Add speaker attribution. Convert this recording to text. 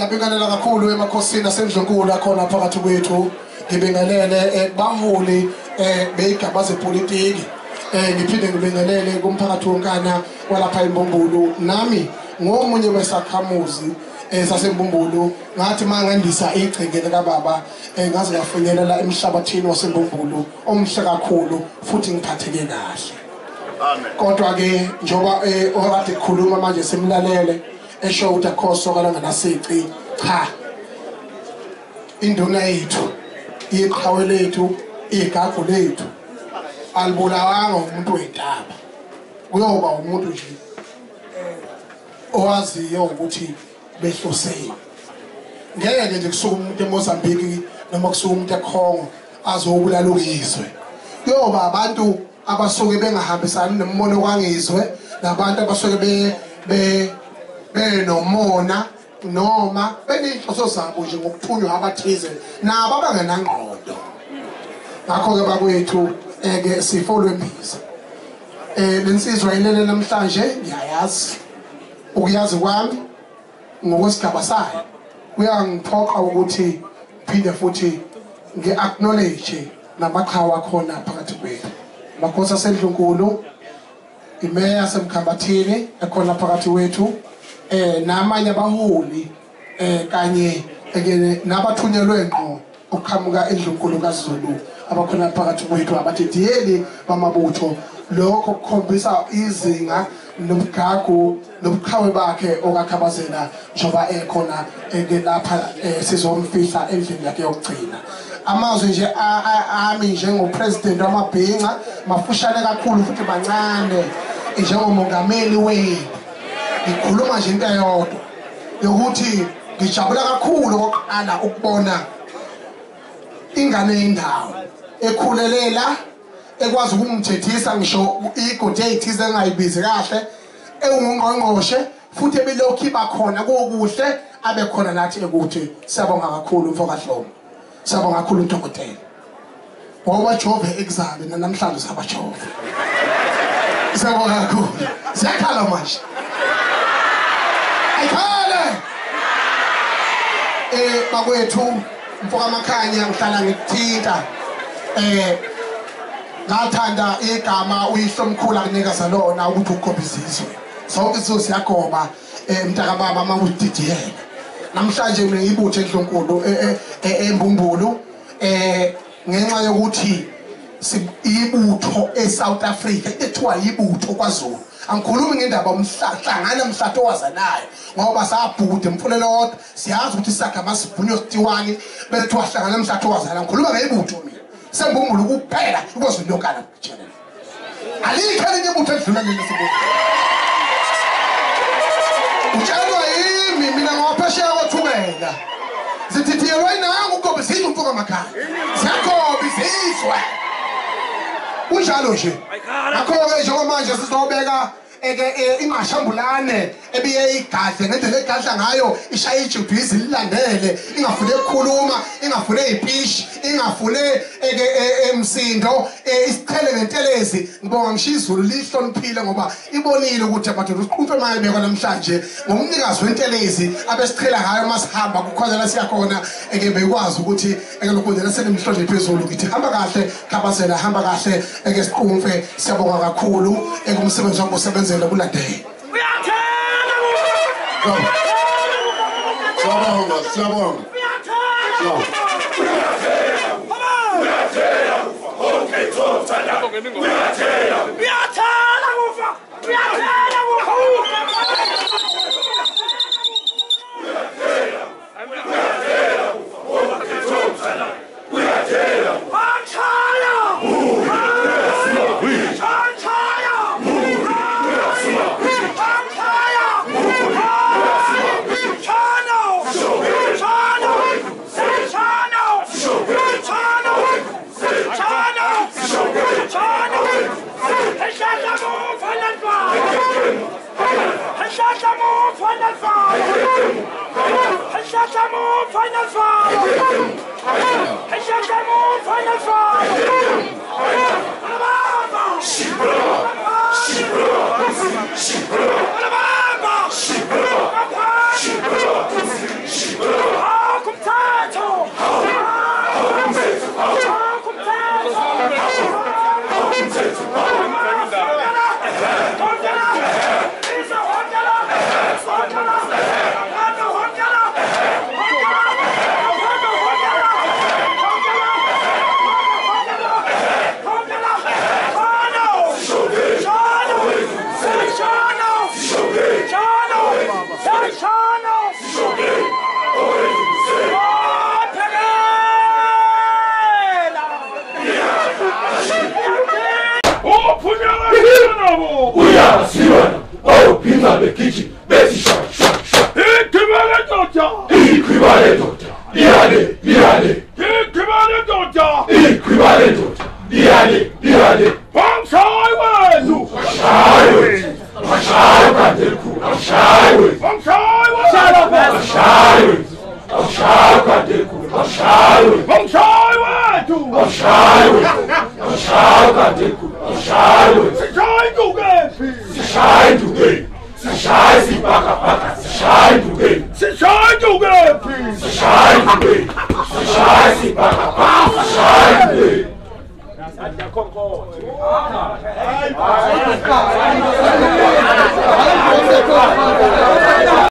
Speaker 1: Ngibingelela kakhulu emakhosini asendlunkulu akhona phakathi kwethu. Ngibingelele baholi beigaba zepolitiki. Ngiphinde ngibingelele kumphakathi wonkana walapha eMbumbulu. Nami ngomunye wesakhamuzi saseMbumbulu ngathi mangandisa igceke likababa ngaze ngafinyelela emhlabathini waseMbumbulu omhle kakhulu futhi ngiphatheke kahle. Amen. Kodwa ke njoba okade khuluma manje simlalele esho ukuthi akhoso kalanga nasici cha induna yethu iqhawe lethu igagu lethu alibulawanga umuntu wendaba kuyoba umuntu nje owaziyo ukuthi behloseni ngeke nje kusuka umuntu eMozambique noma kusuka umuntu eKongo azobulala ukizwe kuyoba abantu abasuke bengahambisani nemmono kwangizwe nabantu abasuke benomona noma beneyinhloso zabo nje ngokuthunywa abathize nabo abangenangqondo. Ngakho ke bakwethu ke sifolwe imbiza lensizwa ilele namhlanje ngiyayazi ukuyazi kwami ngokwesigaba sayo kuyangiphoqa ukuthi phinde futhi ngi-acknowledge namaqhawe akhona phakathi kwethu. Makhosi asendlunkulu imeya semkhambathini ekhona phakathi wethu namanye abaholi kanye nabathunyelwe ngqo ukuqhamuka endlunkulu kaZulu abakhona phakathi kwethu abathetheli bamabutho. Lokho kukhombisa izinga nomgagu nobuqhawe bakhe okakhabazela njoba ekhona lapha sizomfihla endlini yakhe yokugcina. Amazwi nje ami njengopresident wamabhinqa mafushane kakhulu futhi bancane njengomongameli wethu. Ngikhuluma nje into eyodwa yokuthi ngijabula kakhulu okokuqala ukubona ingane yendawo ekhulelela ekwazi ukungithethisa ngisho igodi eyithize engayibizi kahle ewungqongqoshe futhi ebelokhu iba khona kokuhle abe khona nathi ekuthi siyabonga kakhulu mfokahlobo. Siyabonga kakhulu uNtokotela. Ngoba jove exam namhlanje sabajova. Siyabonga kakhulu. Siyakhala manje. Ayikhale. Bakwethu mfoka Makhanya ngihlala ngithinta ngathanda igama uyihlomkhulu akunika salona ukuthi ukhombisizwe. Sonke isizwe siyagoba mntaka baba mawudidiyela. Namhlanje ngiyibuthe endlunkulu eMbumbulu ngenxa yokuthi ibutho eSouth Africa ethiwa ibutho kwaZulu. Angikhulumi ngendaba umhlangana mhlatho wazanayo ngoba sabhude mfulelo wodwa siyazi ukuthi isagama sibhunyo sitiwani bethu wahlangana mhlatho wazana. Ngikhuluma ngebutho mina seMbumbulu kuphela ukwaZulu lokala kuthela. Alikho elinye ibutho edlula leli sibutho. Utshalwa yimi mina ngaphesheya kwathumela. Zithithiyelwa inangu ugobe sizwe umfoka Makhanya. Siyagoba izizwe. Unjalo nje. Akho-ke njengoba manje sizobeka ingashambulane ebiye igadle ngendlela egadla ngayo ishaya ijubhizi lilandele ingafune ukukhuluma ingafune ipishi ingafune emsindo isichele nentelezi. Ngibonga ngishizulu lihloniphile ngoba ibonile ukuthi amadoda uSqumfe mayebekwa namhlanje ngomnikazi wentelezi abesichela ngayo masihamba kukhona siyakhona bekwazi ukuthi lokwenzela senemhlonje phezulu ukuthi hamba kahle khabazela hamba kahle SQumfe. Siyabonga kakhulu kumsebenzi wakho osebenza kulandela. Siyabonga.